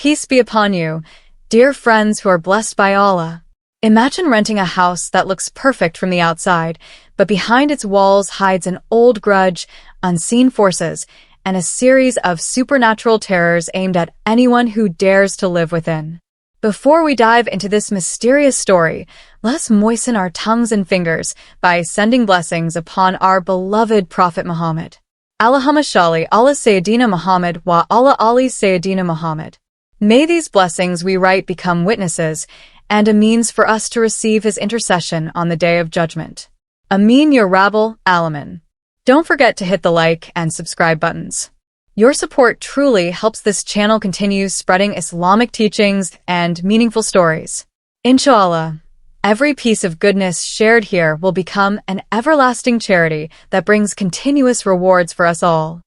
Peace be upon you, dear friends who are blessed by Allah. Imagine renting a house that looks perfect from the outside, but behind its walls hides an old grudge, unseen forces, and a series of supernatural terrors aimed at anyone who dares to live within. Before we dive into this mysterious story, let's moisten our tongues and fingers by sending blessings upon our beloved Prophet Muhammad. Allahumma shalli ala Sayyidina Muhammad wa ala ali Sayyidina Muhammad. May these blessings we write become witnesses and a means for us to receive his intercession on the Day of Judgment. Ameen ya Rabbal Alamin. Don't forget to hit the like and subscribe buttons. Your support truly helps this channel continue spreading Islamic teachings and meaningful stories. Inshallah, every piece of goodness shared here will become an everlasting charity that brings continuous rewards for us all.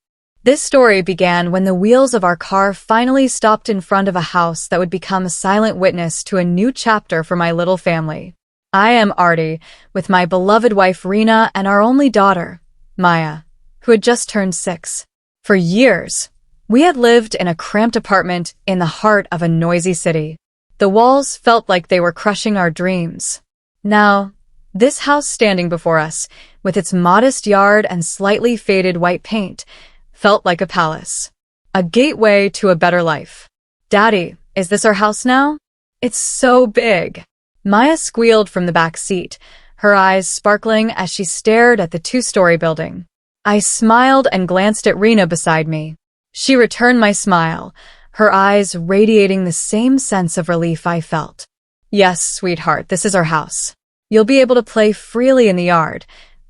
This story began when the wheels of our car finally stopped in front of a house that would become a silent witness to a new chapter for my little family. I am Artie, with my beloved wife Rina and our only daughter, Maya, who had just turned 6. For years, we had lived in a cramped apartment in the heart of a noisy city. The walls felt like they were crushing our dreams. Now, this house standing before us, with its modest yard and slightly faded white paint, felt like a palace. A gateway to a better life. Daddy, is this our house now? It's so big. Maya squealed from the back seat, her eyes sparkling as she stared at the 2-story building. I smiled and glanced at Rina beside me. She returned my smile, her eyes radiating the same sense of relief I felt. Yes, sweetheart, this is our house. You'll be able to play freely in the yard,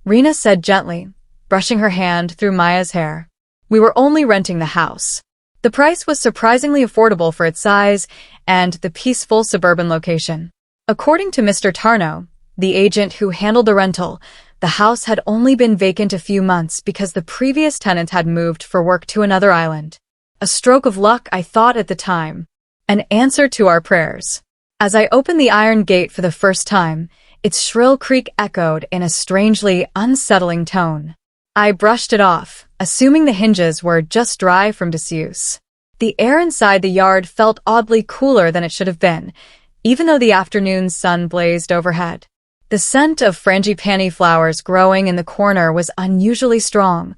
Rina said gently, brushing her hand through Maya's hair. We were only renting the house. The price was surprisingly affordable for its size and the peaceful suburban location. According to Mr. Tarno, the agent who handled the rental, the house had only been vacant a few months because the previous tenants had moved for work to another island. A stroke of luck, I thought at the time. An answer to our prayers. As I opened the iron gate for the first time, its shrill creak echoed in a strangely unsettling tone. I brushed it off, assuming the hinges were just dry from disuse. The air inside the yard felt oddly cooler than it should have been, even though the afternoon sun blazed overhead. The scent of frangipani flowers growing in the corner was unusually strong,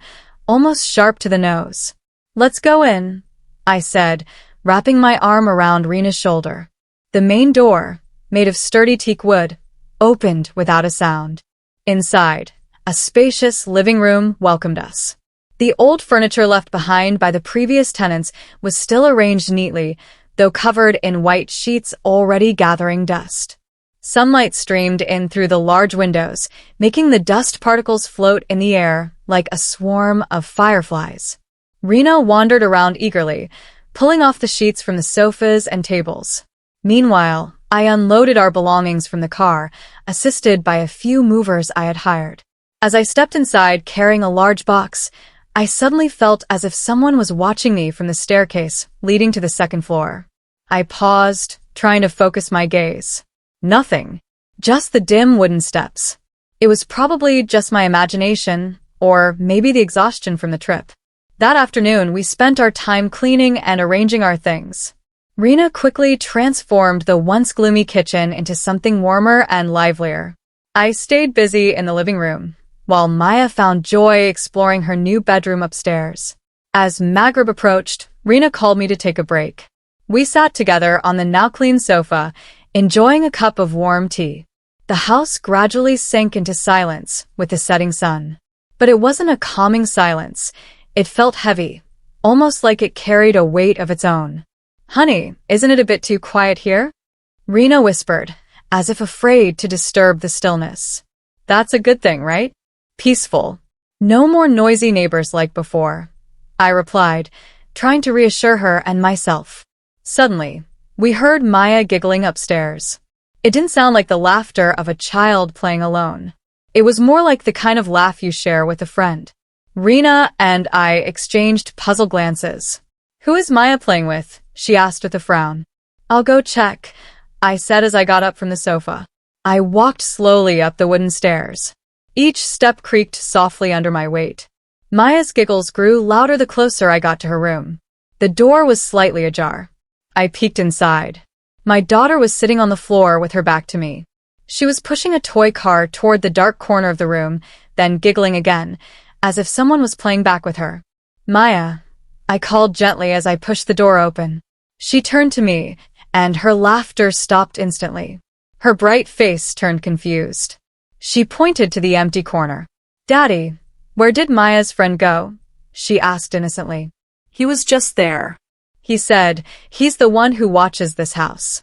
almost sharp to the nose. Let's go in, I said, wrapping my arm around Rina's shoulder. The main door, made of sturdy teak wood, opened without a sound. Inside, a spacious living room welcomed us. The old furniture left behind by the previous tenants was still arranged neatly, though covered in white sheets already gathering dust. Sunlight streamed in through the large windows, making the dust particles float in the air like a swarm of fireflies. Rina wandered around eagerly, pulling off the sheets from the sofas and tables. Meanwhile, I unloaded our belongings from the car, assisted by a few movers I had hired. As I stepped inside carrying a large box, I suddenly felt as if someone was watching me from the staircase leading to the second floor. I paused, trying to focus my gaze. Nothing. Just the dim wooden steps. It was probably just my imagination, or maybe the exhaustion from the trip. That afternoon, we spent our time cleaning and arranging our things. Rina quickly transformed the once gloomy kitchen into something warmer and livelier. I stayed busy in the living room, while Maya found joy exploring her new bedroom upstairs. As Maghrib approached, Rina called me to take a break. We sat together on the now-clean sofa, enjoying a cup of warm tea. The house gradually sank into silence with the setting sun. But it wasn't a calming silence. It felt heavy, almost like it carried a weight of its own. Honey, isn't it a bit too quiet here? Rina whispered, as if afraid to disturb the stillness. That's a good thing, right? Peaceful. No more noisy neighbors like before, I replied, trying to reassure her and myself. Suddenly, we heard Maya giggling upstairs. It didn't sound like the laughter of a child playing alone. It was more like the kind of laugh you share with a friend. Rina and I exchanged puzzled glances. Who is Maya playing with? She asked with a frown. I'll go check, I said as I got up from the sofa. I walked slowly up the wooden stairs. Each step creaked softly under my weight. Maya's giggles grew louder the closer I got to her room. The door was slightly ajar. I peeked inside. My daughter was sitting on the floor with her back to me. She was pushing a toy car toward the dark corner of the room, then giggling again, as if someone was playing back with her. Maya, I called gently as I pushed the door open. She turned to me, and her laughter stopped instantly. Her bright face turned confused. She pointed to the empty corner. Daddy, where did Maya's friend go? She asked innocently. He was just there. He said, he's the one who watches this house.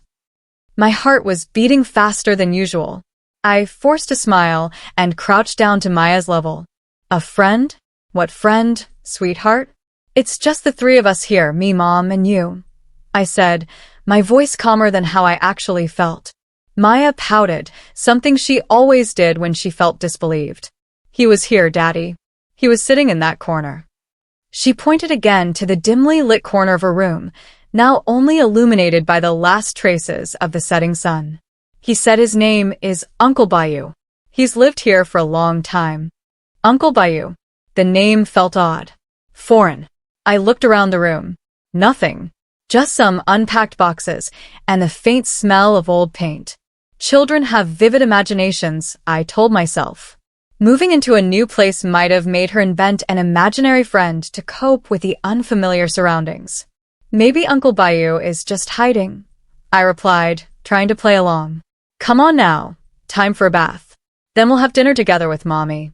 My heart was beating faster than usual. I forced a smile and crouched down to Maya's level. A friend? What friend, sweetheart? It's just the three of us here, me, Mom, and you, I said, my voice calmer than how I actually felt. Maya pouted, something she always did when she felt disbelieved. He was here, Daddy. He was sitting in that corner. She pointed again to the dimly lit corner of her room, now only illuminated by the last traces of the setting sun. He said his name is Uncle Bayou. He's lived here for a long time. Uncle Bayou. The name felt odd. Foreign. I looked around the room. Nothing. Just some unpacked boxes and the faint smell of old paint. Children have vivid imaginations, I told myself. Moving into a new place might have made her invent an imaginary friend to cope with the unfamiliar surroundings. Maybe Uncle Bayou is just hiding, I replied, trying to play along. Come on now, time for a bath. Then we'll have dinner together with Mommy.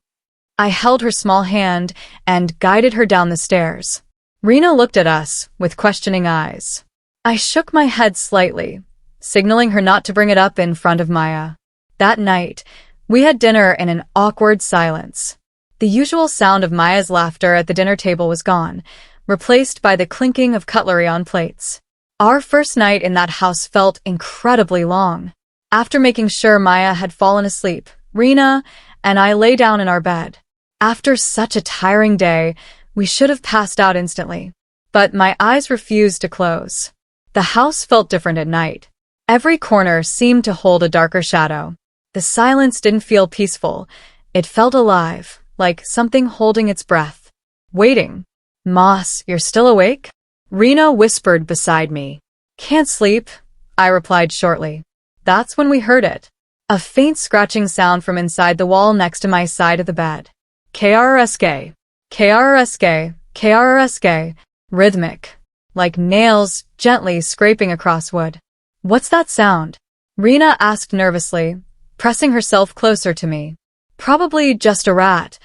I held her small hand and guided her down the stairs. Rena looked at us with questioning eyes. I shook my head slightly, signaling her not to bring it up in front of Maya. That night, we had dinner in an awkward silence. The usual sound of Maya's laughter at the dinner table was gone, replaced by the clinking of cutlery on plates. Our first night in that house felt incredibly long. After making sure Maya had fallen asleep, Rena and I lay down in our bed. After such a tiring day, we should have passed out instantly. But my eyes refused to close. The house felt different at night. Every corner seemed to hold a darker shadow. The silence didn't feel peaceful. It felt alive, like something holding its breath. Waiting. Moss, you're still awake? Rena whispered beside me. Can't sleep, I replied shortly. That's when we heard it. A faint scratching sound from inside the wall next to my side of the bed. KRSK, KRSK, KRSK, rhythmic, like nails gently scraping across wood. What's that sound? Rena asked nervously, pressing herself closer to me. Probably just a rat,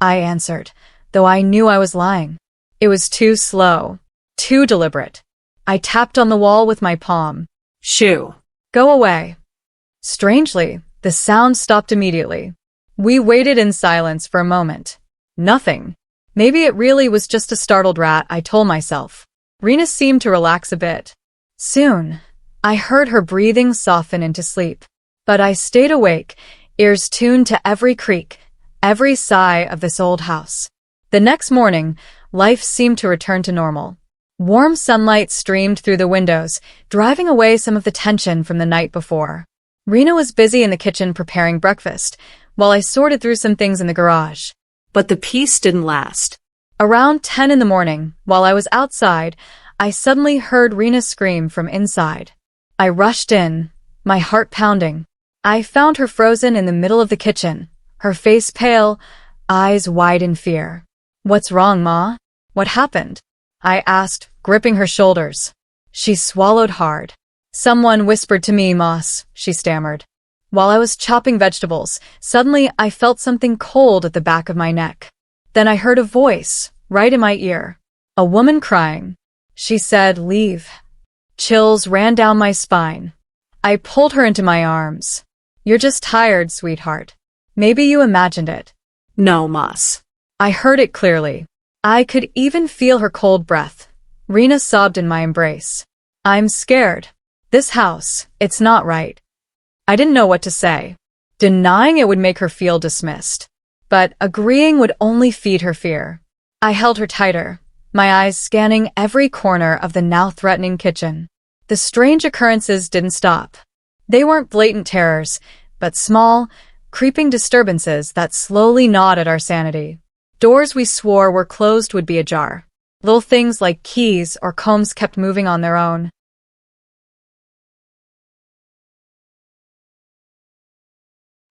I answered, though I knew I was lying. It was too slow, too deliberate. I tapped on the wall with my palm. Shoo. Go away. Strangely, the sound stopped immediately. We waited in silence for a moment. Nothing. Maybe it really was just a startled rat, I told myself. Rena seemed to relax a bit. Soon, I heard her breathing soften into sleep. But I stayed awake, ears tuned to every creak, every sigh of this old house. The next morning, life seemed to return to normal. Warm sunlight streamed through the windows, driving away some of the tension from the night before. Rena was busy in the kitchen preparing breakfast, while I sorted through some things in the garage. But the peace didn't last. Around 10 in the morning, while I was outside, I suddenly heard Rena scream from inside. I rushed in, my heart pounding. I found her frozen in the middle of the kitchen, her face pale, eyes wide in fear. What's wrong, Ma? What happened? I asked, gripping her shoulders. She swallowed hard. Someone whispered to me, Moss, she stammered. While I was chopping vegetables, suddenly I felt something cold at the back of my neck. Then I heard a voice, right in my ear. A woman crying. She said, leave. Chills ran down my spine. I pulled her into my arms. You're just tired, sweetheart. Maybe you imagined it. No, Moss. I heard it clearly. I could even feel her cold breath. Rena sobbed in my embrace. I'm scared. This house, it's not right. I didn't know what to say. Denying it would make her feel dismissed. But agreeing would only feed her fear. I held her tighter, my eyes scanning every corner of the now threatening kitchen. The strange occurrences didn't stop. They weren't blatant terrors, but small, creeping disturbances that slowly gnawed at our sanity. Doors we swore were closed would be ajar. Little things like keys or combs kept moving on their own.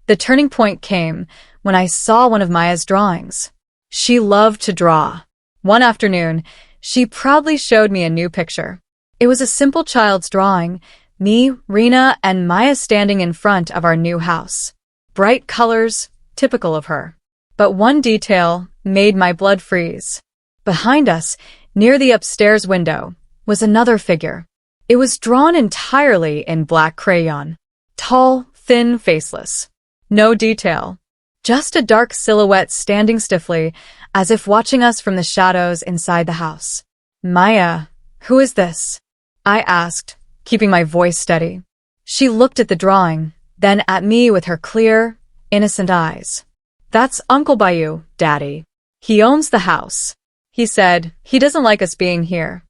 The turning point came when I saw one of Maya's drawings. She loved to draw. One afternoon, she proudly showed me a new picture. It was a simple child's drawing, me, Rena, and Maya standing in front of our new house. Bright colors, typical of her. But one detail made my blood freeze. Behind us, near the upstairs window, was another figure. It was drawn entirely in black crayon. Tall, thin, faceless. No detail. Just a dark silhouette standing stiffly, as if watching us from the shadows inside the house. Maya, who is this? I asked, keeping my voice steady. She looked at the drawing, then at me with her clear, innocent eyes. That's Uncle Bayu, Daddy. He owns the house. He said he doesn't like us being here.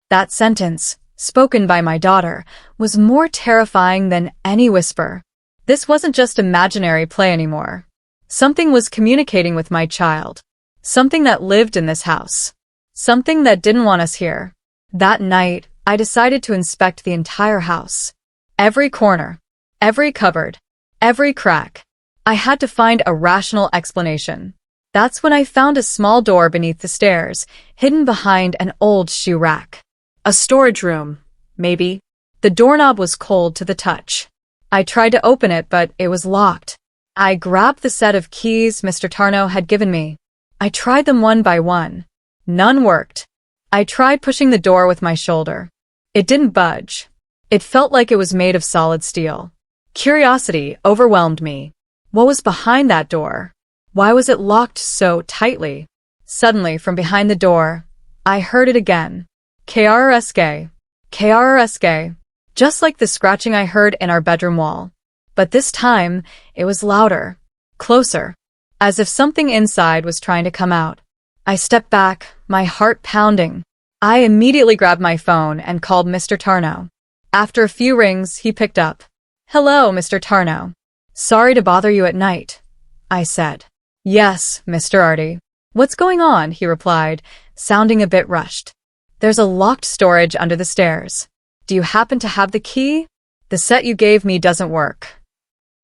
That sentence, spoken by my daughter, was more terrifying than any whisper. This wasn't just imaginary play anymore. Something was communicating with my child. Something that lived in this house. Something that didn't want us here. That night, I decided to inspect the entire house. Every corner, every cupboard, every crack. I had to find a rational explanation. That's when I found a small door beneath the stairs, hidden behind an old shoe rack. A storage room, maybe. The doorknob was cold to the touch. I tried to open it, but it was locked. I grabbed the set of keys Mr. Tarno had given me. I tried them one by one. None worked. I tried pushing the door with my shoulder. It didn't budge. It felt like it was made of solid steel. Curiosity overwhelmed me. What was behind that door? Why was it locked so tightly? Suddenly, from behind the door, I heard it again. KRSK. KRSK. Just like the scratching I heard in our bedroom wall. But this time, it was louder, closer, as if something inside was trying to come out. I stepped back, my heart pounding. I immediately grabbed my phone and called Mr. Tarno. After a few rings, he picked up. Hello, Mr. Tarno. Sorry to bother you at night, I said. Yes, Mr. Artie. What's going on? He replied, sounding a bit rushed. There's a locked storage under the stairs. Do you happen to have the key? The set you gave me doesn't work.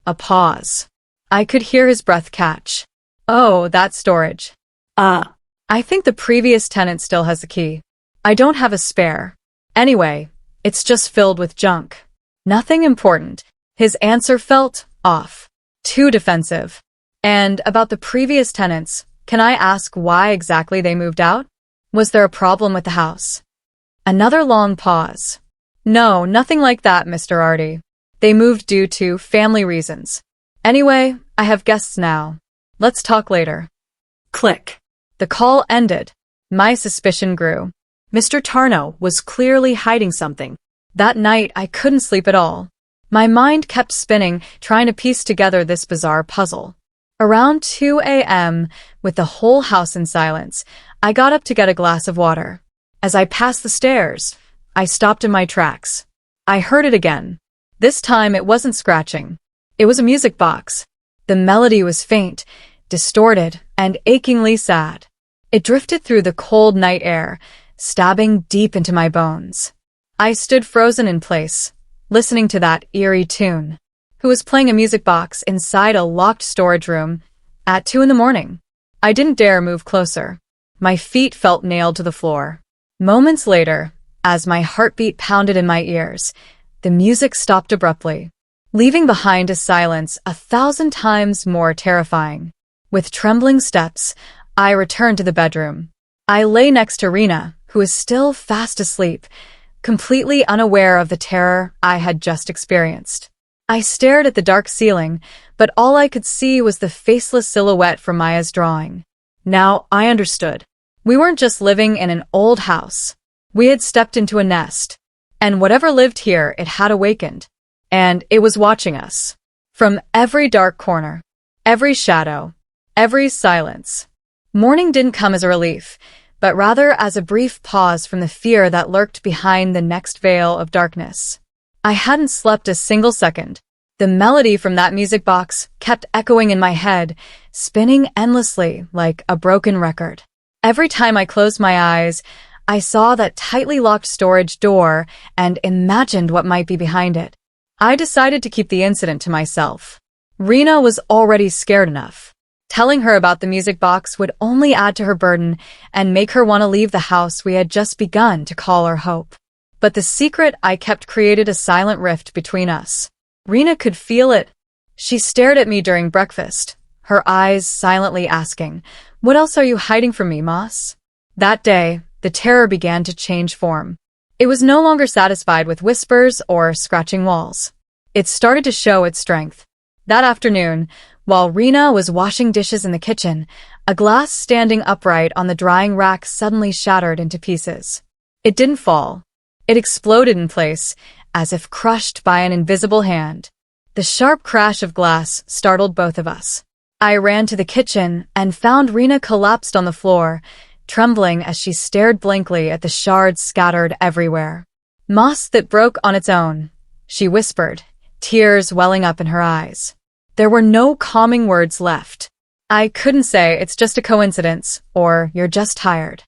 A pause. I could hear his breath catch. Oh, that storage. I think the previous tenant still has the key. I don't have a spare. Anyway, it's just filled with junk. Nothing important. His answer felt off. Too defensive. And about the previous tenants, can I ask why exactly they moved out? Was there a problem with the house? Another long pause. No, nothing like that, Mr. Artie. They moved due to family reasons. Anyway, I have guests now. Let's talk later. Click. The call ended. My suspicion grew. Mr. Tarno was clearly hiding something. That night, I couldn't sleep at all. My mind kept spinning, trying to piece together this bizarre puzzle. Around 2 a.m., with the whole house in silence, I got up to get a glass of water. As I passed the stairs, I stopped in my tracks. I heard it again. This time it wasn't scratching. It was a music box. The melody was faint, distorted, and achingly sad. It drifted through the cold night air, stabbing deep into my bones. I stood frozen in place, listening to that eerie tune. Who was playing a music box inside a locked storage room at 2 a.m? I didn't dare move closer. My feet felt nailed to the floor. Moments later, as my heartbeat pounded in my ears, the music stopped abruptly, leaving behind a silence 1,000 times more terrifying. With trembling steps, I returned to the bedroom. I lay next to Rena, who was still fast asleep, completely unaware of the terror I had just experienced. I stared at the dark ceiling, but all I could see was the faceless silhouette from Maya's drawing. Now I understood. We weren't just living in an old house. We had stepped into a nest. And whatever lived here, it had awakened. And it was watching us. From every dark corner, every shadow, every silence. Morning didn't come as a relief, but rather as a brief pause from the fear that lurked behind the next veil of darkness. I hadn't slept a single second. The melody from that music box kept echoing in my head, spinning endlessly like a broken record. Every time I closed my eyes, I saw that tightly locked storage door and imagined what might be behind it. I decided to keep the incident to myself. Rena was already scared enough. Telling her about the music box would only add to her burden and make her want to leave the house we had just begun to call our hope. But the secret I kept created a silent rift between us. Rena could feel it. She stared at me during breakfast, her eyes silently asking, "What else are you hiding from me, Moss?" That day, the terror began to change form. It was no longer satisfied with whispers or scratching walls. It started to show its strength. That afternoon, while Rena was washing dishes in the kitchen, a glass standing upright on the drying rack suddenly shattered into pieces. It didn't fall. It exploded in place, as if crushed by an invisible hand. The sharp crash of glass startled both of us. I ran to the kitchen and found Rena collapsed on the floor, trembling as she stared blankly at the shards scattered everywhere. "Moss that broke on its own," she whispered, tears welling up in her eyes. There were no calming words left. I couldn't say it's just a coincidence or you're just tired.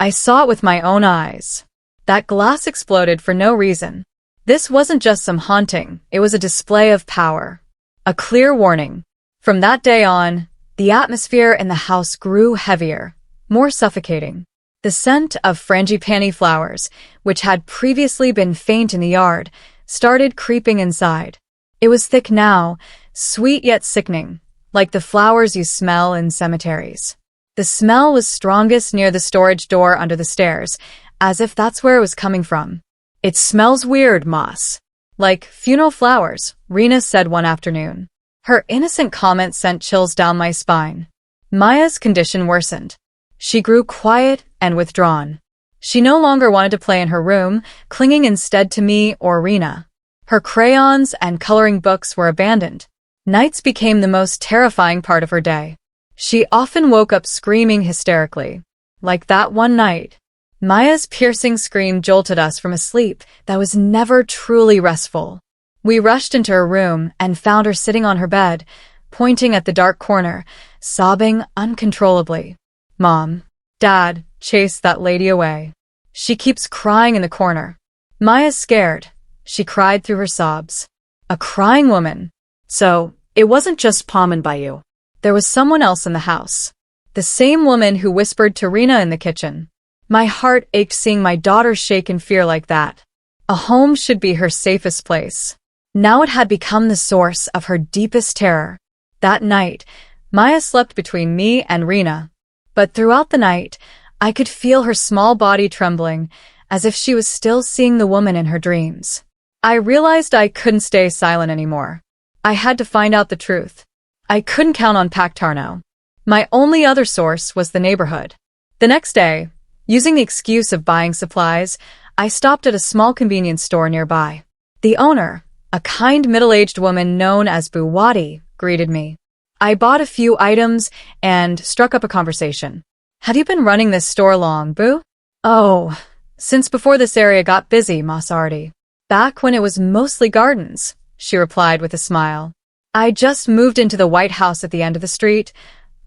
I saw it with my own eyes. That glass exploded for no reason. This wasn't just some haunting, it was a display of power. A clear warning. From that day on, the atmosphere in the house grew heavier, more suffocating. The scent of frangipani flowers, which had previously been faint in the yard, started creeping inside. It was thick now, sweet yet sickening, like the flowers you smell in cemeteries. The smell was strongest near the storage door under the stairs, as if that's where it was coming from. "It smells weird, Moss. Like funeral flowers," Rena said one afternoon. Her innocent comment sent chills down my spine. Maya's condition worsened. She grew quiet and withdrawn. She no longer wanted to play in her room, clinging instead to me or Rena. Her crayons and coloring books were abandoned. Nights became the most terrifying part of her day. She often woke up screaming hysterically. Like that one night. Maya's piercing scream jolted us from a sleep that was never truly restful. We rushed into her room and found her sitting on her bed, pointing at the dark corner, sobbing uncontrollably. "Mom, Dad, chase that lady away. She keeps crying in the corner." Maya's scared. She cried through her sobs. A crying woman. So, it wasn't just Palm and Bayou. There was someone else in the house. The same woman who whispered to Rena in the kitchen. My heart ached seeing my daughter shake in fear like that. A home should be her safest place. Now it had become the source of her deepest terror. That night, Maya slept between me and Rena. But throughout the night, I could feel her small body trembling, as if she was still seeing the woman in her dreams. I realized I couldn't stay silent anymore. I had to find out the truth. I couldn't count on Paktarno. My only other source was the neighborhood. The next day, using the excuse of buying supplies, I stopped at a small convenience store nearby. The owner, a kind middle-aged woman known as Buwadi, greeted me. I bought a few items and struck up a conversation. "Have you been running this store long, Boo?" "Oh, since before this area got busy, Masardi. Back when it was mostly gardens," she replied with a smile. "I just moved into the white house at the end of the street,"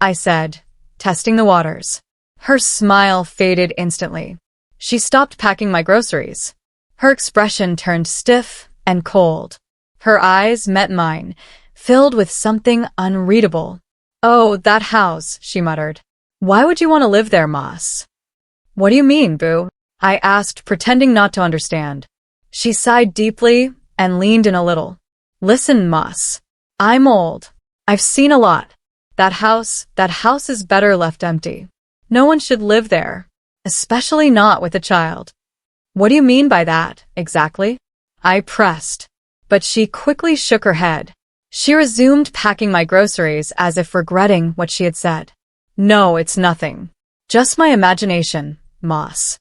I said, testing the waters. Her smile faded instantly. She stopped packing my groceries. Her expression turned stiff and cold. Her eyes met mine, filled with something unreadable. "Oh, that house," she muttered. "Why would you want to live there, Moss?" "What do you mean, Boo?" I asked, pretending not to understand. She sighed deeply and leaned in a little. "Listen, Moss. I'm old. I've seen a lot. That house is better left empty. No one should live there, especially not with a child." "What do you mean by that, exactly?" I pressed, but she quickly shook her head. She resumed packing my groceries as if regretting what she had said. "No, it's nothing. Just my imagination, Moss."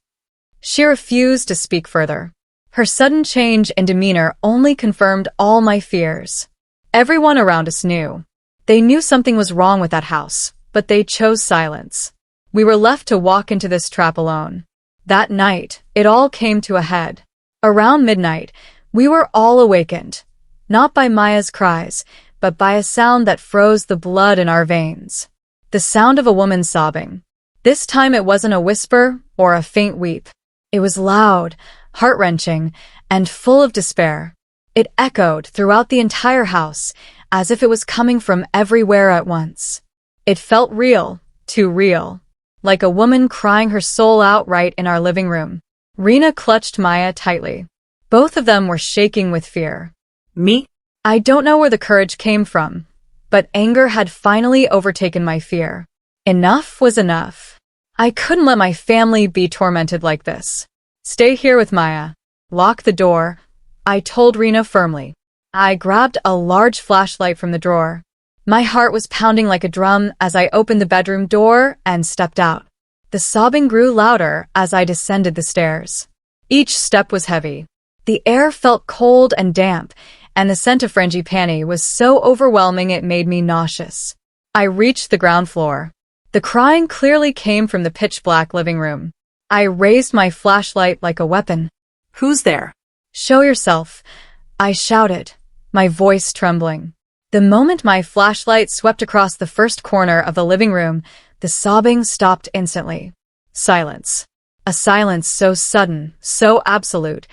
She refused to speak further. Her sudden change in demeanor only confirmed all my fears. Everyone around us knew. They knew something was wrong with that house, but they chose silence. We were left to walk into this trap alone. That night, it all came to a head. Around midnight, we were all awakened, not by Maya's cries, but by a sound that froze the blood in our veins. The sound of a woman sobbing. This time it wasn't a whisper or a faint weep. It was loud, heart-wrenching, and full of despair. It echoed throughout the entire house, as if it was coming from everywhere at once. It felt real, too real, like a woman crying her soul out right in our living room. Rena clutched Maya tightly. Both of them were shaking with fear. Me? I don't know where the courage came from, but anger had finally overtaken my fear. Enough was enough. I couldn't let my family be tormented like this. Stay here with Maya. Lock the door, I told Rena firmly. I grabbed a large flashlight from the drawer. My heart was pounding like a drum as I opened the bedroom door and stepped out. The sobbing grew louder as I descended the stairs. Each step was heavy. The air felt cold and damp, and the scent of frangipani was so overwhelming it made me nauseous. I reached the ground floor. The crying clearly came from the pitch-black living room. I raised my flashlight like a weapon. Who's there? Show yourself, I shouted, my voice trembling. The moment my flashlight swept across the first corner of the living room, the sobbing stopped instantly. Silence. A silence so sudden, so absolute,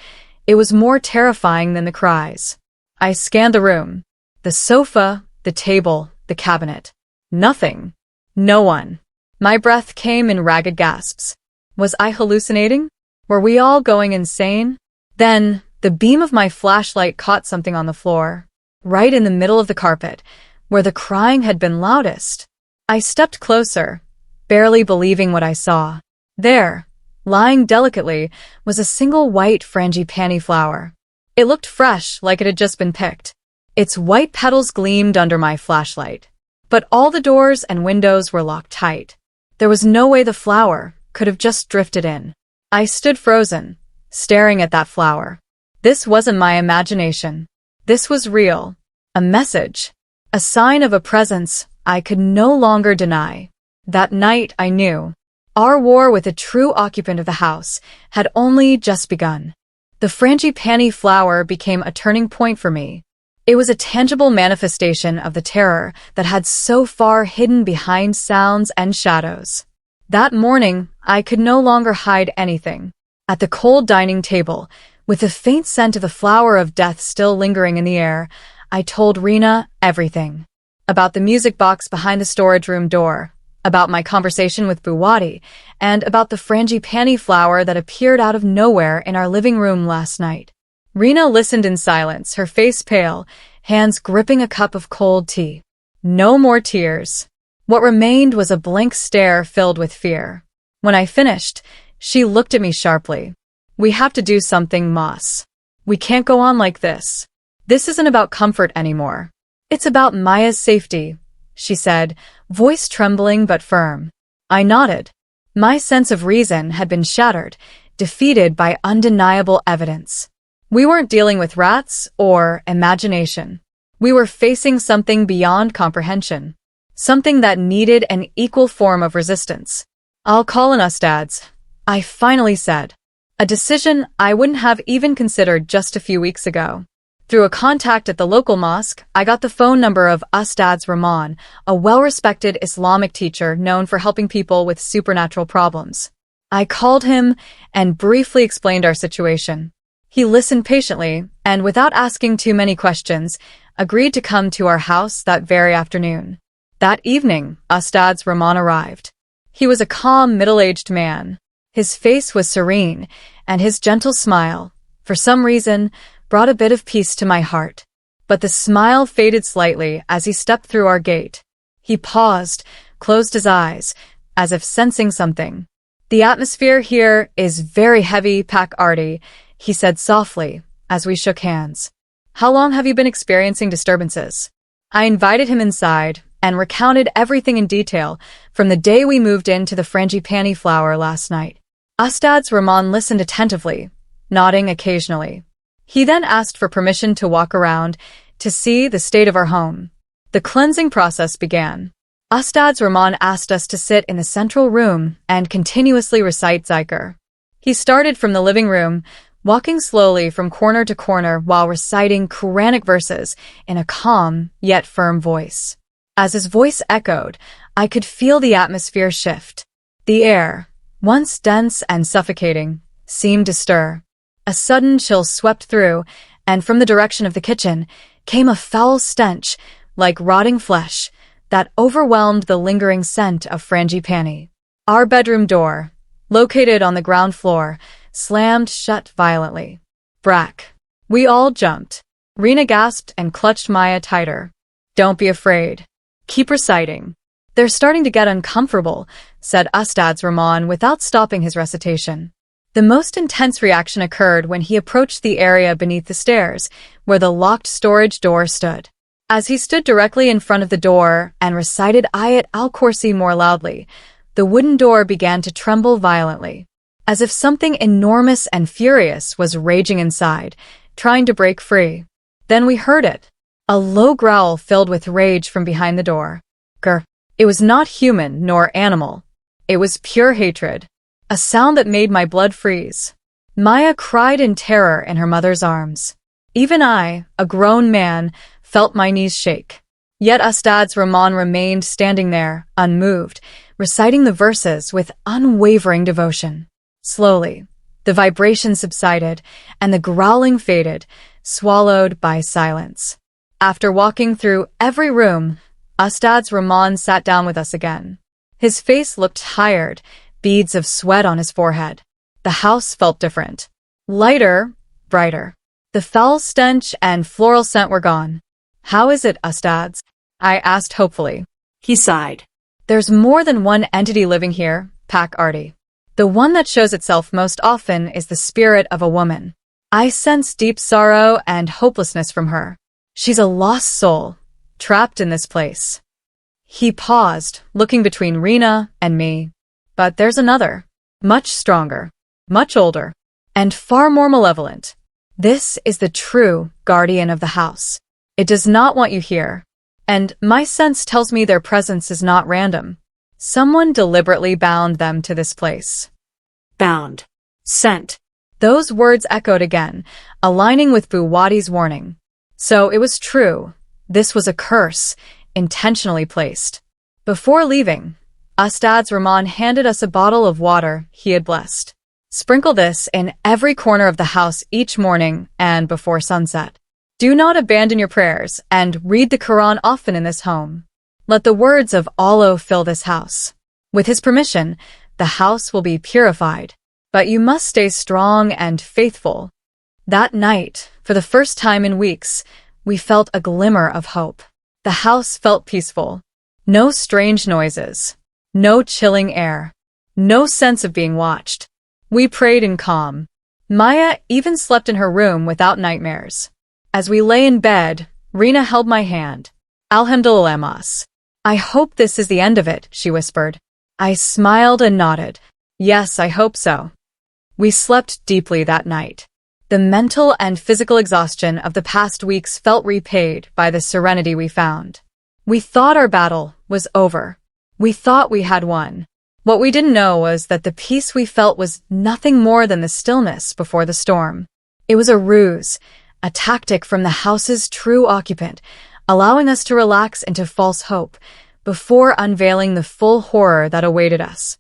it was more terrifying than the cries. I scanned the room. The sofa, the table, the cabinet. Nothing. No one. My breath came in ragged gasps. Was I hallucinating? Were we all going insane? Then, the beam of my flashlight caught something on the floor, right in the middle of the carpet, where the crying had been loudest. I stepped closer, barely believing what I saw. There, lying delicately, was a single white frangipani flower. It looked fresh, like it had just been picked. Its white petals gleamed under my flashlight. But all the doors and windows were locked tight. There was no way the flower could have just drifted in. I stood frozen, staring at that flower. This wasn't my imagination. This was real. A message. A sign of a presence I could no longer deny. That night I knew. Our war with a true occupant of the house had only just begun. The frangipani flower became a turning point for me. It was a tangible manifestation of the terror that had so far hidden behind sounds and shadows. That morning, I could no longer hide anything. At the cold dining table, with the faint scent of the flower of death still lingering in the air, I told Rena everything. About the music box behind the storage room door, about my conversation with Buwati, and about the frangipani flower that appeared out of nowhere in our living room last night. Rena listened in silence, her face pale, hands gripping a cup of cold tea. No more tears. What remained was a blank stare filled with fear. When I finished, she looked at me sharply. We have to do something, Moss. We can't go on like this. This isn't about comfort anymore. It's about Maya's safety, she said, voice trembling but firm. I nodded. My sense of reason had been shattered, defeated by undeniable evidence. We weren't dealing with rats or imagination. We were facing something beyond comprehension. Something that needed an equal form of resistance. I'll call in Ustads, I finally said. A decision I wouldn't have even considered just a few weeks ago. Through a contact at the local mosque, I got the phone number of Ustads Rahman, a well-respected Islamic teacher known for helping people with supernatural problems. I called him and briefly explained our situation. He listened patiently and, without asking too many questions, agreed to come to our house that very afternoon. That evening, Ustads Rahman arrived. He was a calm, middle-aged man. His face was serene, and his gentle smile, for some reason, brought a bit of peace to my heart. But the smile faded slightly as he stepped through our gate. He paused, closed his eyes, as if sensing something. The atmosphere here is very heavy, Pak Arti, he said softly, as we shook hands. How long have you been experiencing disturbances? I invited him inside and recounted everything in detail, from the day we moved in to the frangipani flower last night. Ustads Rahman listened attentively, nodding occasionally. He then asked for permission to walk around to see the state of our home. The cleansing process began. Ustads Rahman asked us to sit in the central room and continuously recite zikr. He started from the living room, walking slowly from corner to corner while reciting Quranic verses in a calm yet firm voice. As his voice echoed, I could feel the atmosphere shift. The air, once dense and suffocating, seemed to stir. A sudden chill swept through, and from the direction of the kitchen came a foul stench, like rotting flesh, that overwhelmed the lingering scent of frangipani. Our bedroom door, located on the ground floor, slammed shut violently. Brack. We all jumped. Rena gasped and clutched Maya tighter. Don't be afraid. Keep reciting. They're starting to get uncomfortable, said Ustad's Rahman without stopping his recitation. The most intense reaction occurred when he approached the area beneath the stairs, where the locked storage door stood. As he stood directly in front of the door and recited Ayat al-Kursi more loudly, the wooden door began to tremble violently, as if something enormous and furious was raging inside, trying to break free. Then we heard it. A low growl filled with rage from behind the door. Grr. It was not human nor animal. It was pure hatred. A sound that made my blood freeze. Maya cried in terror in her mother's arms. Even I, a grown man, felt my knees shake. Yet Ustad's Rahman remained standing there, unmoved, reciting the verses with unwavering devotion. Slowly, the vibration subsided, and the growling faded, swallowed by silence. After walking through every room, Ustad's Rahman sat down with us again. His face looked tired, beads of sweat on his forehead. The house felt different. Lighter, brighter. The foul stench and floral scent were gone. How is it, Ustads? I asked hopefully. He sighed. There's more than one entity living here, Pak Arti. The one that shows itself most often is the spirit of a woman. I sense deep sorrow and hopelessness from her. She's a lost soul, trapped in this place. He paused, looking between Rena and me. But there's another, much stronger, much older, and far more malevolent. This is the true guardian of the house. It does not want you here. And my sense tells me their presence is not random. Someone deliberately bound them to this place. Bound. Sent. Those words echoed again, aligning with Buwadi's warning. So it was true. This was a curse, intentionally placed. Before leaving, Ustad's Rahman handed us a bottle of water he had blessed. Sprinkle this in every corner of the house each morning and before sunset. Do not abandon your prayers and read the Quran often in this home. Let the words of Allah fill this house. With his permission, the house will be purified. But you must stay strong and faithful. That night, for the first time in weeks, we felt a glimmer of hope. The house felt peaceful. No strange noises. No chilling air. No sense of being watched. We prayed in calm. Maya even slept in her room without nightmares. As we lay in bed, Rena held my hand. Alhamdulillah, Mas. I hope this is the end of it, she whispered. I smiled and nodded. Yes, I hope so. We slept deeply that night. The mental and physical exhaustion of the past weeks felt repaid by the serenity we found. We thought our battle was over. We thought we had won. What we didn't know was that the peace we felt was nothing more than the stillness before the storm. It was a ruse, a tactic from the house's true occupant, allowing us to relax into false hope before unveiling the full horror that awaited us.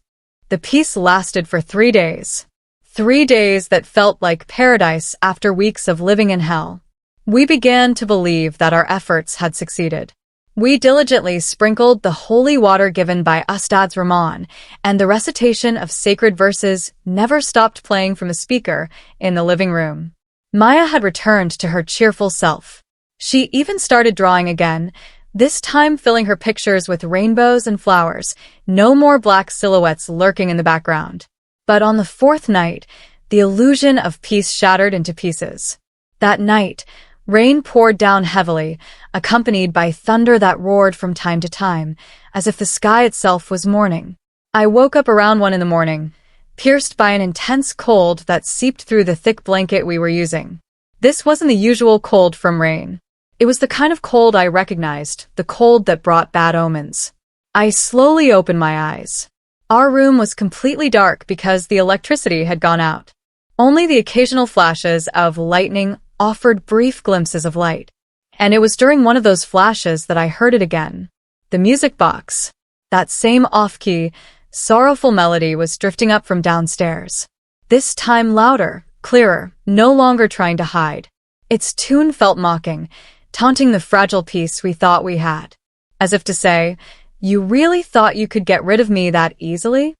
The peace lasted for 3 days. 3 days that felt like paradise after weeks of living in hell. We began to believe that our efforts had succeeded. We diligently sprinkled the holy water given by Ustad's Rahman, and the recitation of sacred verses never stopped playing from the speaker in the living room. Maya had returned to her cheerful self. She even started drawing again, this time filling her pictures with rainbows and flowers, no more black silhouettes lurking in the background. But on the 4th night, the illusion of peace shattered into pieces. That night, rain poured down heavily, accompanied by thunder that roared from time to time, as if the sky itself was mourning. I woke up around 1 in the morning, pierced by an intense cold that seeped through the thick blanket we were using. This wasn't the usual cold from rain. It was the kind of cold I recognized, the cold that brought bad omens. I slowly opened my eyes. Our room was completely dark because the electricity had gone out. Only the occasional flashes of lightning offered brief glimpses of light. And it was during one of those flashes that I heard it again. The music box. That same off-key, sorrowful melody was drifting up from downstairs. This time louder, clearer, no longer trying to hide. Its tune felt mocking, taunting the fragile peace we thought we had. As if to say, "You really thought you could get rid of me that easily?"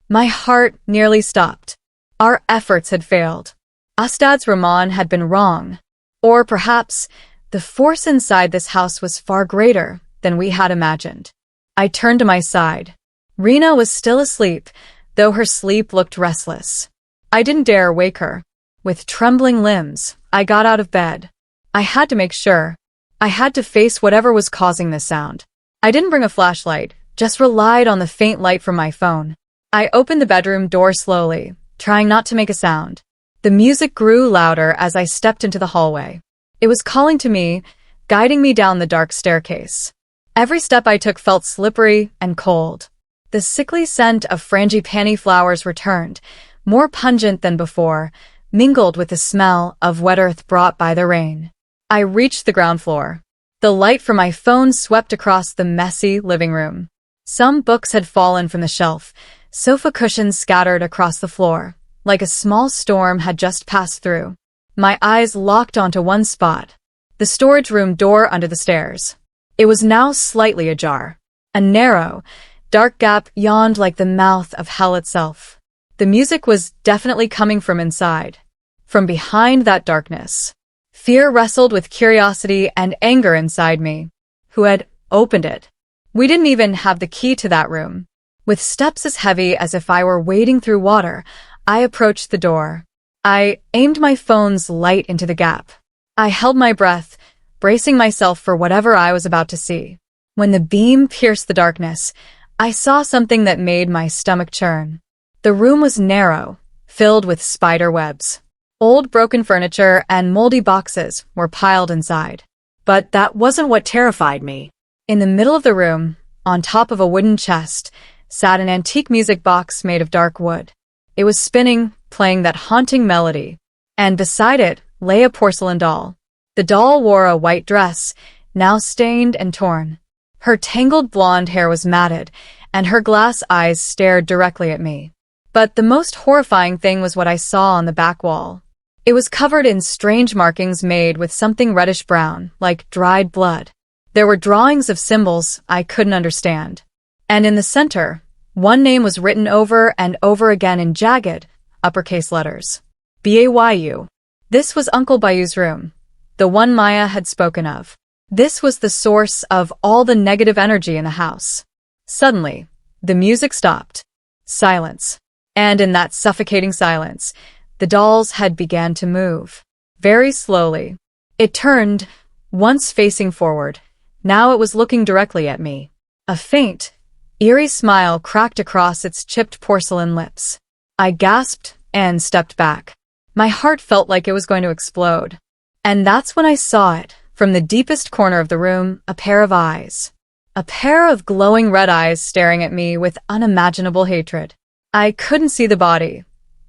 My heart nearly stopped. Our efforts had failed. Ustad's Rahman had been wrong. Or perhaps the force inside this house was far greater than we had imagined. I turned to my side. Rena was still asleep, though her sleep looked restless. I didn't dare wake her. With trembling limbs, I got out of bed. I had to make sure. I had to face whatever was causing this sound. I didn't bring a flashlight, just relied on the faint light from my phone. I opened the bedroom door slowly, trying not to make a sound. The music grew louder as I stepped into the hallway. It was calling to me, guiding me down the dark staircase. Every step I took felt slippery and cold. The sickly scent of frangipani flowers returned, more pungent than before, mingled with the smell of wet earth brought by the rain. I reached the ground floor. The light from my phone swept across the messy living room. Some books had fallen from the shelf, sofa cushions scattered across the floor, like a small storm had just passed through. My eyes locked onto one spot, the storage room door under the stairs. It was now slightly ajar. A narrow, dark gap yawned like the mouth of hell itself. The music was definitely coming from inside. From behind that darkness, fear wrestled with curiosity and anger inside me. Who had opened it? We didn't even have the key to that room. With steps as heavy as if I were wading through water, I approached the door. I aimed my phone's light into the gap. I held my breath, bracing myself for whatever I was about to see. When the beam pierced the darkness, I saw something that made my stomach churn. The room was narrow, filled with spider webs. Old broken furniture and moldy boxes were piled inside. But that wasn't what terrified me. In the middle of the room, on top of a wooden chest, sat an antique music box made of dark wood. It was spinning, playing that haunting melody. And beside it lay a porcelain doll. The doll wore a white dress, now stained and torn. Her tangled blonde hair was matted, and her glass eyes stared directly at me. But the most horrifying thing was what I saw on the back wall. It was covered in strange markings made with something reddish-brown, like dried blood. There were drawings of symbols I couldn't understand. And in the center, one name was written over and over again in jagged, uppercase letters. Bayu. This was Uncle Bayu's room, the one Maya had spoken of. This was the source of all the negative energy in the house. Suddenly, the music stopped. Silence. And in that suffocating silence, the doll's head began to move. Very slowly. It turned, once facing forward. Now it was looking directly at me. A faint, eerie smile cracked across its chipped porcelain lips. I gasped and stepped back. My heart felt like it was going to explode. And that's when I saw it, from the deepest corner of the room, a pair of eyes. A pair of glowing red eyes staring at me with unimaginable hatred. I couldn't see the body,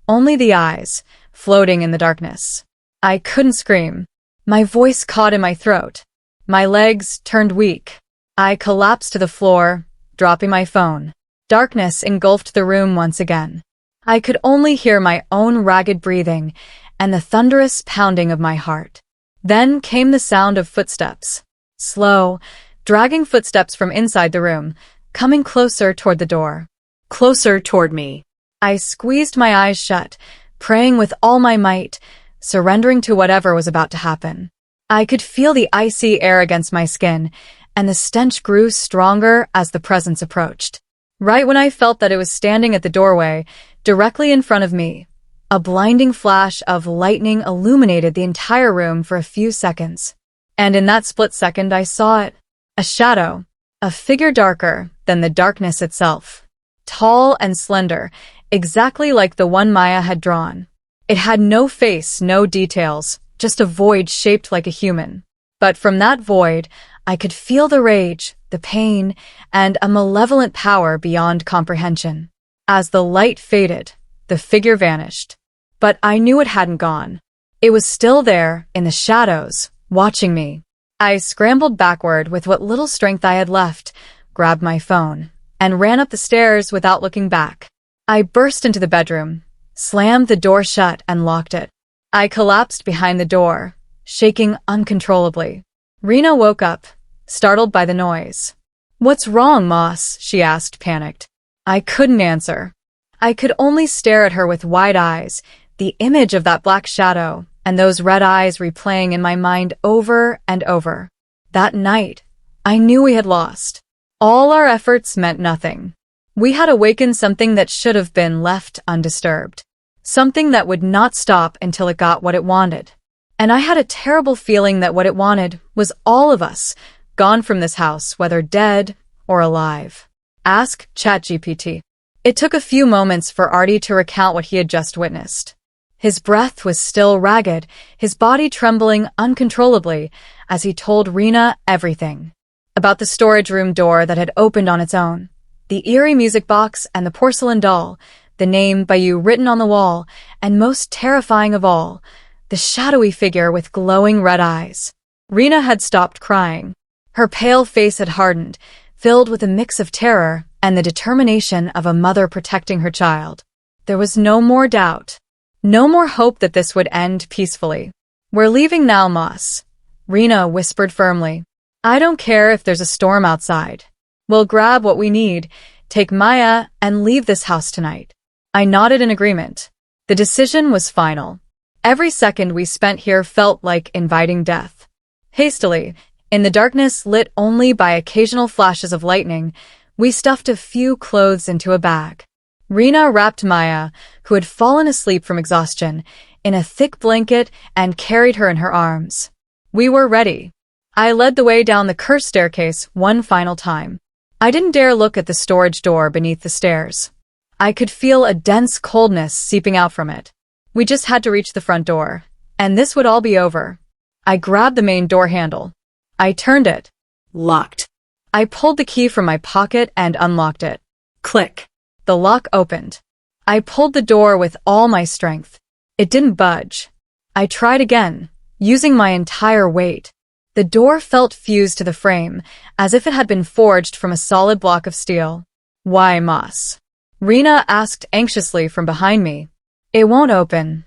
only the eyes, floating in the darkness. I couldn't scream. My voice caught in my throat. My legs turned weak. I collapsed to the floor, dropping my phone. Darkness engulfed the room once again. I could only hear my own ragged breathing and the thunderous pounding of my heart. Then came the sound of footsteps. Slow, dragging footsteps from inside the room, coming closer toward the door. Closer toward me. I squeezed my eyes shut, praying with all my might, surrendering to whatever was about to happen. I could feel the icy air against my skin, and the stench grew stronger as the presence approached. Right when I felt that it was standing at the doorway, directly in front of me, a blinding flash of lightning illuminated the entire room for a few seconds. And in that split second I saw it. A shadow, a figure darker than the darkness itself. Tall and slender, exactly like the one Maya had drawn. It had no face, no details, just a void shaped like a human. But from that void, I could feel the rage, the pain, and a malevolent power beyond comprehension. As the light faded, the figure vanished. But I knew it hadn't gone. It was still there, in the shadows, watching me. I scrambled backward with what little strength I had left, grabbed my phone, and ran up the stairs without looking back. I burst into the bedroom, slammed the door shut and locked it. I collapsed behind the door, shaking uncontrollably. Rena woke up, startled by the noise. "What's wrong, Moss?" she asked, panicked. I couldn't answer. I could only stare at her with wide eyes, the image of that black shadow and those red eyes replaying in my mind over and over. That night, I knew we had lost. All our efforts meant nothing. We had awakened something that should have been left undisturbed. Something that would not stop until it got what it wanted. And I had a terrible feeling that what it wanted was all of us, gone from this house, whether dead or alive. Ask ChatGPT. It took a few moments for Artie to recount what he had just witnessed. His breath was still ragged, his body trembling uncontrollably as he told Rena everything. About the storage room door that had opened on its own, the eerie music box and the porcelain doll, the name Bayou written on the wall, and most terrifying of all, the shadowy figure with glowing red eyes. Rena had stopped crying. Her pale face had hardened, filled with a mix of terror and the determination of a mother protecting her child. There was no more doubt. No more hope that this would end peacefully. "We're leaving now, Moss," Rena whispered firmly. "I don't care if there's a storm outside. We'll grab what we need, take Maya, and leave this house tonight." I nodded in agreement. The decision was final. Every second we spent here felt like inviting death. Hastily, in the darkness lit only by occasional flashes of lightning, we stuffed a few clothes into a bag. Rena wrapped Maya, who had fallen asleep from exhaustion, in a thick blanket and carried her in her arms. We were ready. I led the way down the cursed staircase one final time. I didn't dare look at the storage door beneath the stairs. I could feel a dense coldness seeping out from it. We just had to reach the front door, and this would all be over. I grabbed the main door handle. I turned it. Locked. I pulled the key from my pocket and unlocked it. Click. The lock opened. I pulled the door with all my strength. It didn't budge. I tried again, using my entire weight. The door felt fused to the frame, as if it had been forged from a solid block of steel. "Why, Moss?" Rena asked anxiously from behind me. "It won't open,"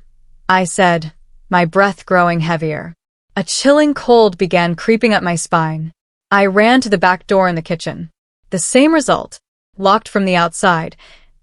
I said, my breath growing heavier. A chilling cold began creeping up my spine. I ran to the back door in the kitchen. The same result. Locked from the outside,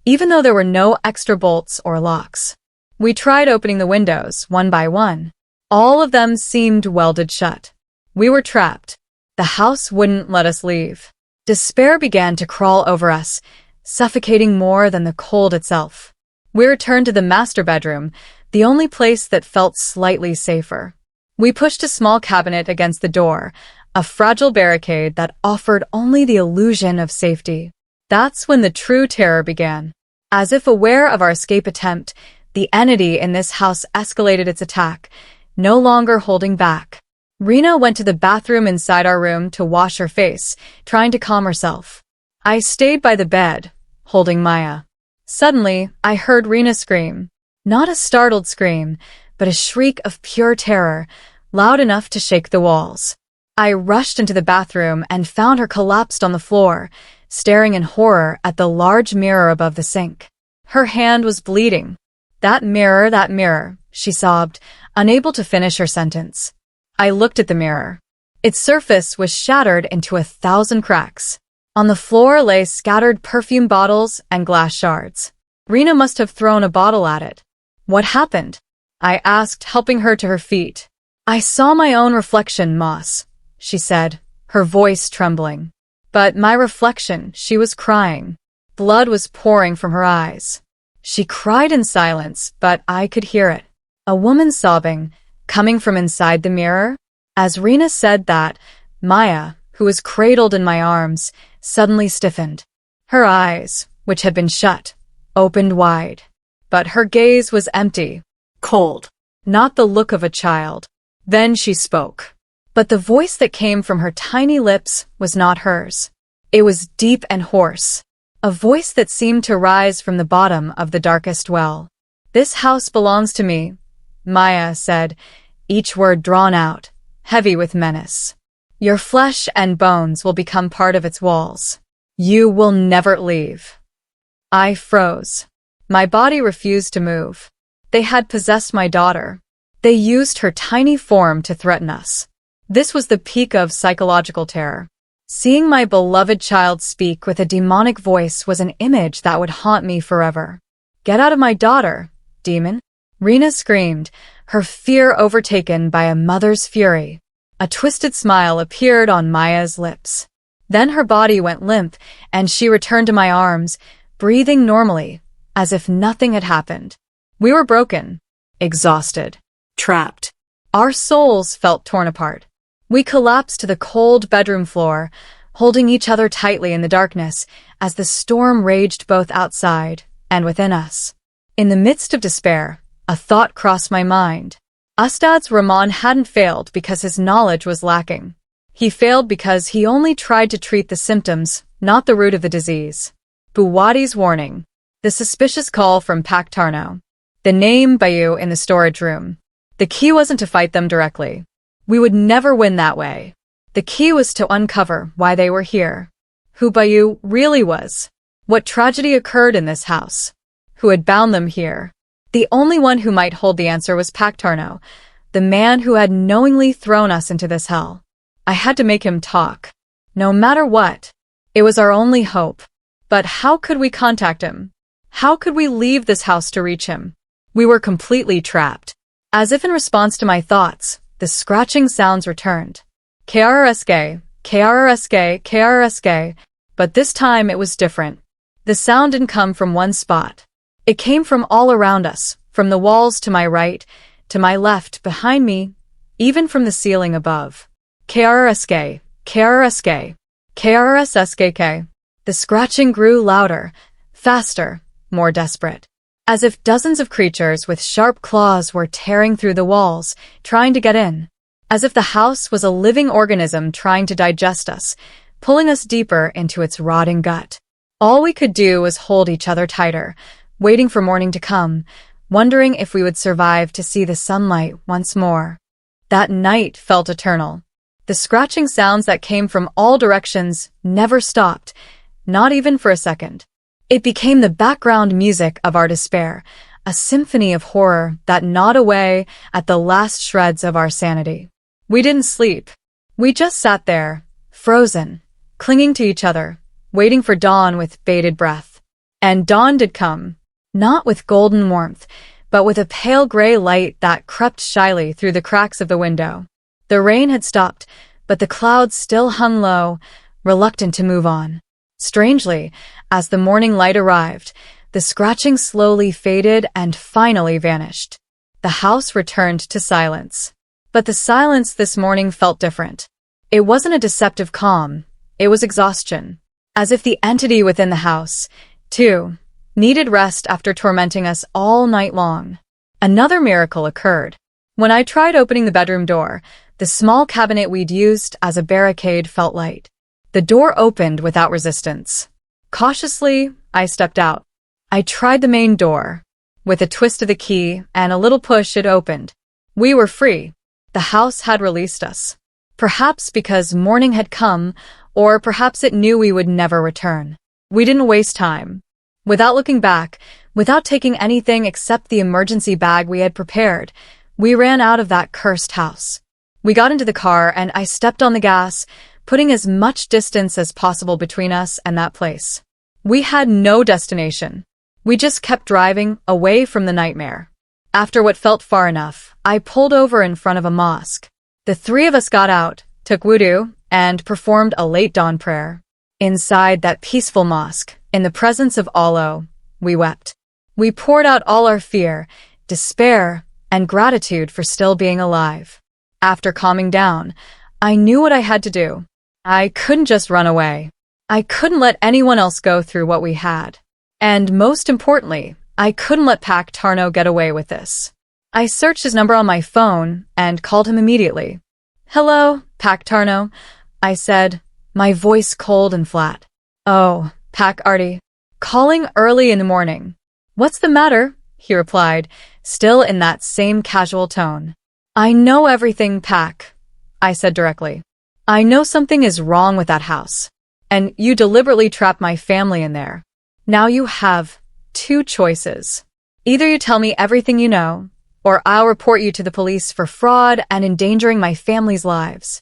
even though there were no extra bolts or locks. We tried opening the windows, one by one. All of them seemed welded shut. We were trapped. The house wouldn't let us leave. Despair began to crawl over us, suffocating more than the cold itself. We returned to the master bedroom, the only place that felt slightly safer. We pushed a small cabinet against the door, a fragile barricade that offered only the illusion of safety. That's when the true terror began. As if aware of our escape attempt, the entity in this house escalated its attack, no longer holding back. Rena went to the bathroom inside our room to wash her face, trying to calm herself. I stayed by the bed, holding Maya. Suddenly, I heard Rena scream. Not a startled scream, but a shriek of pure terror, loud enough to shake the walls. I rushed into the bathroom and found her collapsed on the floor, staring in horror at the large mirror above the sink. Her hand was bleeding. That mirror, she sobbed, unable to finish her sentence. I looked at the mirror. Its surface was shattered into 1,000 cracks. On the floor lay scattered perfume bottles and glass shards. Rena must have thrown a bottle at it. "What happened?" I asked, helping her to her feet. "I saw my own reflection, Moss," she said, her voice trembling. But my reflection, she was crying. Blood was pouring from her eyes. She cried in silence, but I could hear it. A woman sobbing, coming from inside the mirror. As Rena said that, Maya, who was cradled in my arms, suddenly stiffened. Her eyes, which had been shut, opened wide. But her gaze was empty. Cold. Not the look of a child. Then she spoke. But the voice that came from her tiny lips was not hers. It was deep and hoarse. A voice that seemed to rise from the bottom of the darkest well. "This house belongs to me," Maya said, each word drawn out, heavy with menace. "Your flesh and bones will become part of its walls. You will never leave." I froze. My body refused to move. They had possessed my daughter. They used her tiny form to threaten us. This was the peak of psychological terror. Seeing my beloved child speak with a demonic voice was an image that would haunt me forever. "Get out of my daughter, demon!" Rena screamed, her fear overtaken by a mother's fury. A twisted smile appeared on Maya's lips. Then her body went limp, and she returned to my arms, breathing normally, as if nothing had happened. We were broken, exhausted, Trapped. our souls felt torn apart. We collapsed to the cold bedroom floor, holding each other tightly in the darkness as the storm raged both outside and within us. In the midst of despair, a thought crossed my mind. Ustad's Rahman hadn't failed because his knowledge was lacking. He failed because he only tried to treat the symptoms, not the root of the disease. Buwadi's warning. The suspicious call from Pak Tarno. The name Bayu in the storage room. The key wasn't to fight them directly. We would never win that way. The key was to uncover why they were here. Who Bayu really was. What tragedy occurred in this house. Who had bound them here. The only one who might hold the answer was Pak Tarno, the man who had knowingly thrown us into this hell. I had to make him talk. No matter what. It was our only hope. But how could we contact him? How could we leave this house to reach him? We were completely trapped. As if in response to my thoughts, the scratching sounds returned. KRSK, KRSK, KRSK, but this time it was different. The sound didn't come from one spot. It came from all around us, from the walls to my right, to my left, behind me, even from the ceiling above. KRSK, KRSK, KRSSKK. The scratching grew louder, faster, more desperate. As if dozens of creatures with sharp claws were tearing through the walls, trying to get in. As if the house was a living organism trying to digest us, pulling us deeper into its rotting gut. All we could do was hold each other tighter, waiting for morning to come, wondering if we would survive to see the sunlight once more. That night felt eternal. The scratching sounds that came from all directions never stopped, not even for a second. It became the background music of our despair, a symphony of horror that gnawed away at the last shreds of our sanity. We didn't sleep. We just sat there, frozen, clinging to each other, waiting for dawn with bated breath. And dawn did come, not with golden warmth, but with a pale gray light that crept shyly through the cracks of the window. The rain had stopped, but the clouds still hung low, reluctant to move on. Strangely, as the morning light arrived, the scratching slowly faded and finally vanished. The house returned to silence. But the silence this morning felt different. It wasn't a deceptive calm, it was exhaustion. As if the entity within the house, too, needed rest after tormenting us all night long. Another miracle occurred. When I tried opening the bedroom door, the small cabinet we'd used as a barricade felt light. The door opened without resistance. Cautiously, I stepped out. I tried the main door. With a twist of the key and a little push, it opened. We were free. The house had released us. Perhaps because morning had come, or perhaps it knew we would never return. We didn't waste time. Without looking back, without taking anything except the emergency bag we had prepared, we ran out of that cursed house. We got into the car and I stepped on the gas, putting as much distance as possible between us and that place. We had no destination. We just kept driving away from the nightmare. After what felt far enough, I pulled over in front of a mosque. The three of us got out, took wudu, and performed a late dawn prayer. Inside that peaceful mosque, in the presence of Allah, we wept. We poured out all our fear, despair, and gratitude for still being alive. After calming down, I knew what I had to do. I couldn't just run away. I couldn't let anyone else go through what we had. And most importantly, I couldn't let Pak Tarno get away with this. I searched his number on my phone and called him immediately. "Hello, Pak Tarno," I said, my voice cold and flat. "Oh, Pak Artie." Calling early in the morning. "What's the matter?" he replied, still in that same casual tone. "I know everything, Pak," I said directly. "I know something is wrong with that house. And you deliberately trapped my family in there. Now you have two choices. Either you tell me everything you know, or I'll report you to the police for fraud and endangering my family's lives."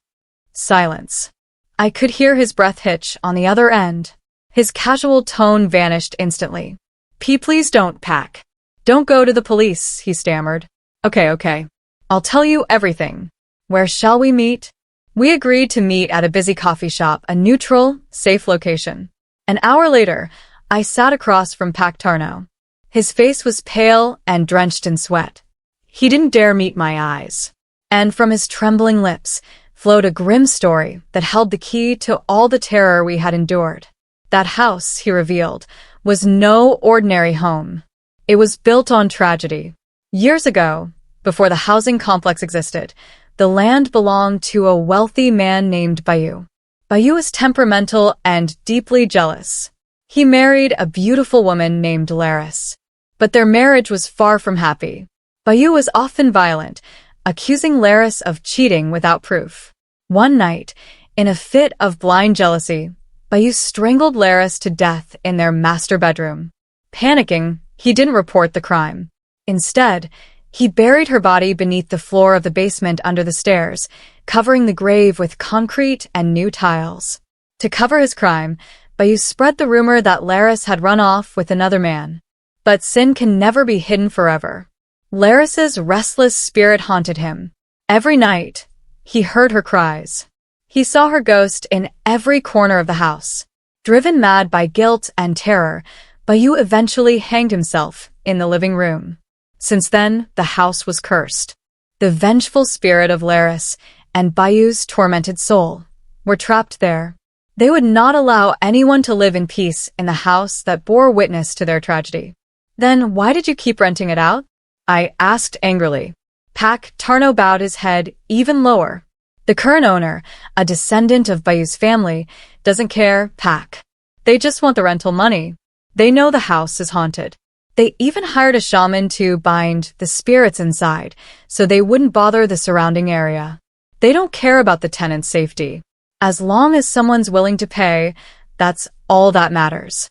Silence. I could hear his breath hitch on the other end. His casual tone vanished instantly. Please don't, Pack. Don't go to the police," he stammered. Okay. I'll tell you everything. Where shall we meet?" We agreed to meet at a busy coffee shop, a neutral, safe location. An hour later, I sat across from Pak Tarno. His face was pale and drenched in sweat. He didn't dare meet my eyes. And from his trembling lips flowed a grim story that held the key to all the terror we had endured. That house, he revealed, was no ordinary home. It was built on tragedy. Years ago, before the housing complex existed, the land belonged to a wealthy man named Bayu. Bayu was temperamental and deeply jealous. He married a beautiful woman named Laris. But their marriage was far from happy. Bayu was often violent, accusing Laris of cheating without proof. One night, in a fit of blind jealousy, Bayu strangled Laris to death in their master bedroom. Panicking, he didn't report the crime. Instead, he buried her body beneath the floor of the basement under the stairs, covering the grave with concrete and new tiles. To cover his crime, Bayu spread the rumor that Laris had run off with another man. But sin can never be hidden forever. Laris's restless spirit haunted him. Every night, he heard her cries. He saw her ghost in every corner of the house. Driven mad by guilt and terror, Bayu eventually hanged himself in the living room. Since then, the house was cursed. The vengeful spirit of Laris and Bayu's tormented soul were trapped there. They would not allow anyone to live in peace in the house that bore witness to their tragedy. Then why did you keep renting it out? I asked angrily. Pak Tarno bowed his head even lower. The current owner, a descendant of Bayu's family, doesn't care, Pak. They just want the rental money. They know the house is haunted. They even hired a shaman to bind the spirits inside, so they wouldn't bother the surrounding area. They don't care about the tenant's safety. As long as someone's willing to pay, that's all that matters.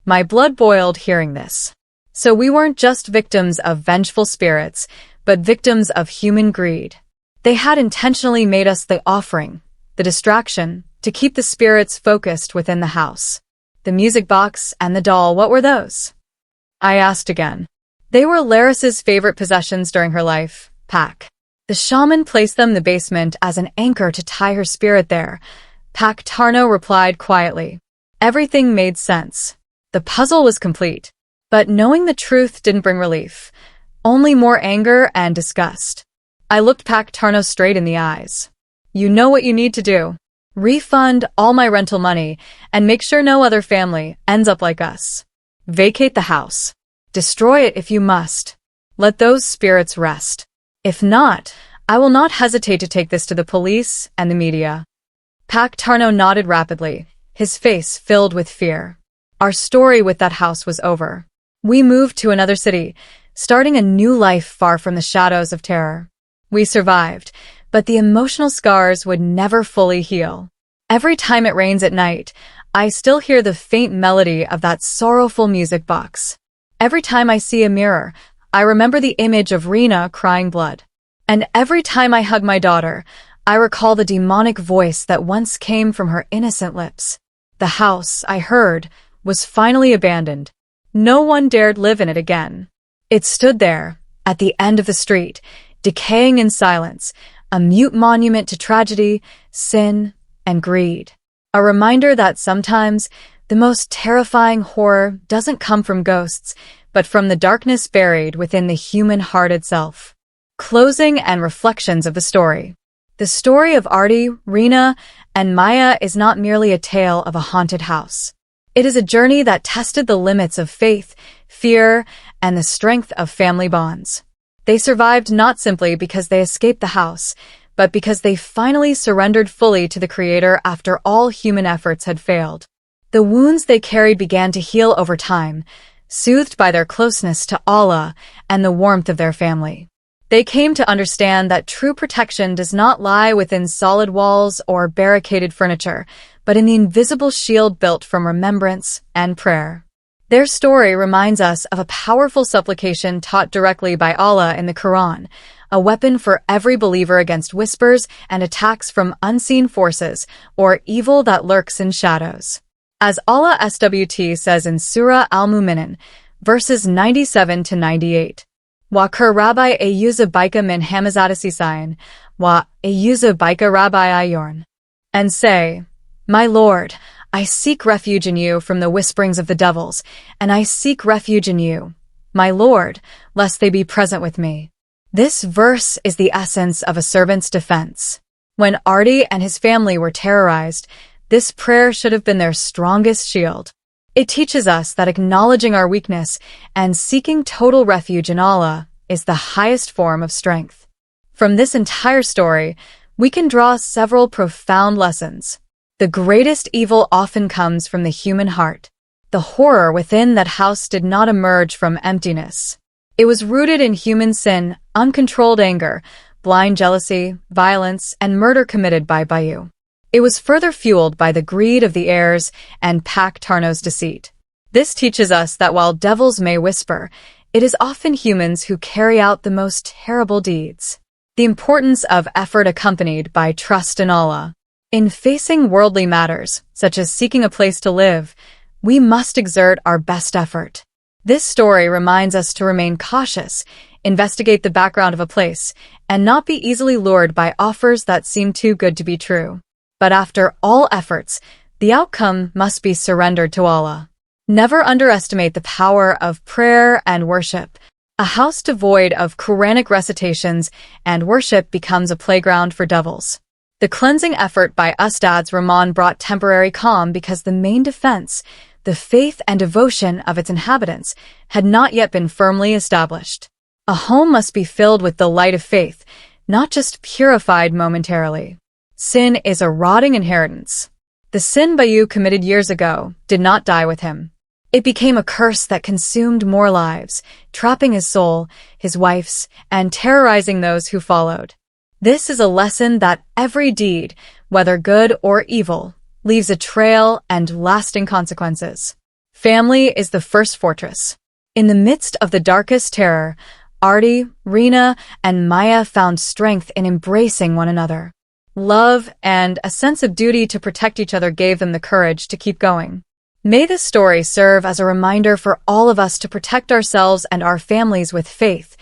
My blood boiled hearing this. So we weren't just victims of vengeful spirits, but victims of human greed. They had intentionally made us the offering, the distraction, to keep the spirits focused within the house. The music box and the doll, what were those? I asked again. They were Laris's favorite possessions during her life, Pak. The shaman placed them in the basement as an anchor to tie her spirit there. Pak Tarno replied quietly. Everything made sense. The puzzle was complete. But knowing the truth didn't bring relief, only more anger and disgust. I looked Pak Tarno straight in the eyes. You know what you need to do. Refund all my rental money and make sure no other family ends up like us. Vacate the house. Destroy it if you must. Let those spirits rest. If not, I will not hesitate to take this to the police and the media. Pak Tarno nodded rapidly, his face filled with fear. Our story with that house was over. We moved to another city, starting a new life far from the shadows of terror. We survived, but the emotional scars would never fully heal. Every time it rains at night, I still hear the faint melody of that sorrowful music box. Every time I see a mirror, I remember the image of Rina crying blood. And every time I hug my daughter, I recall the demonic voice that once came from her innocent lips. The house, I heard, was finally abandoned. No one dared live in it again. It stood there, at the end of the street, decaying in silence, a mute monument to tragedy, sin, and greed. A reminder that sometimes the most terrifying horror doesn't come from ghosts, but from the darkness buried within the human heart itself. Closing and reflections of the story. The story of Arti, Rina, and Maya is not merely a tale of a haunted house. It is a journey that tested the limits of faith, fear, and the strength of family bonds. They survived not simply because they escaped the house, but because they finally surrendered fully to the Creator after all human efforts had failed. The wounds they carried began to heal over time, soothed by their closeness to Allah and the warmth of their family. They came to understand that true protection does not lie within solid walls or barricaded furniture, but in the invisible shield built from remembrance and prayer. Their story reminds us of a powerful supplication taught directly by Allah in the Quran, a weapon for every believer against whispers and attacks from unseen forces or evil that lurks in shadows. As Allah SWT says in Surah Al-Mu'minun, verses 97 to 98, Wa kur rabbi ayuza bika min hamazatasisayan, wa ayuza bika rabbi ayorn. And say, My Lord, I seek refuge in you from the whisperings of the devils, and I seek refuge in you, my Lord, lest they be present with me. This verse is the essence of a servant's defense. When Artie and his family were terrorized, this prayer should have been their strongest shield. It teaches us that acknowledging our weakness and seeking total refuge in Allah is the highest form of strength. From this entire story, we can draw several profound lessons. The greatest evil often comes from the human heart. The horror within that house did not emerge from emptiness. It was rooted in human sin, uncontrolled anger, blind jealousy, violence, and murder committed by Bayu. It was further fueled by the greed of the heirs and Pak Tarno's deceit. This teaches us that while devils may whisper, it is often humans who carry out the most terrible deeds. The importance of effort accompanied by trust in Allah. In facing worldly matters, such as seeking a place to live, we must exert our best effort. This story reminds us to remain cautious, investigate the background of a place, and not be easily lured by offers that seem too good to be true. But after all efforts, the outcome must be surrendered to Allah. Never underestimate the power of prayer and worship. A house devoid of Quranic recitations and worship becomes a playground for devils. The cleansing effort by Ustadz Rahman brought temporary calm because the main defense, the faith and devotion of its inhabitants, had not yet been firmly established. A home must be filled with the light of faith, not just purified momentarily. Sin is a rotting inheritance. The sin Bayu committed years ago did not die with him. It became a curse that consumed more lives, trapping his soul, his wife's, and terrorizing those who followed. This is a lesson that every deed, whether good or evil, leaves a trail and lasting consequences. Family is the first fortress. In the midst of the darkest terror, Artie, Rena, and Maya found strength in embracing one another. Love and a sense of duty to protect each other gave them the courage to keep going. May this story serve as a reminder for all of us to protect ourselves and our families with faith,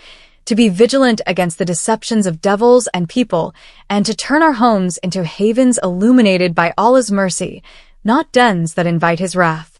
to be vigilant against the deceptions of devils and people, and to turn our homes into havens illuminated by Allah's mercy, not dens that invite His wrath.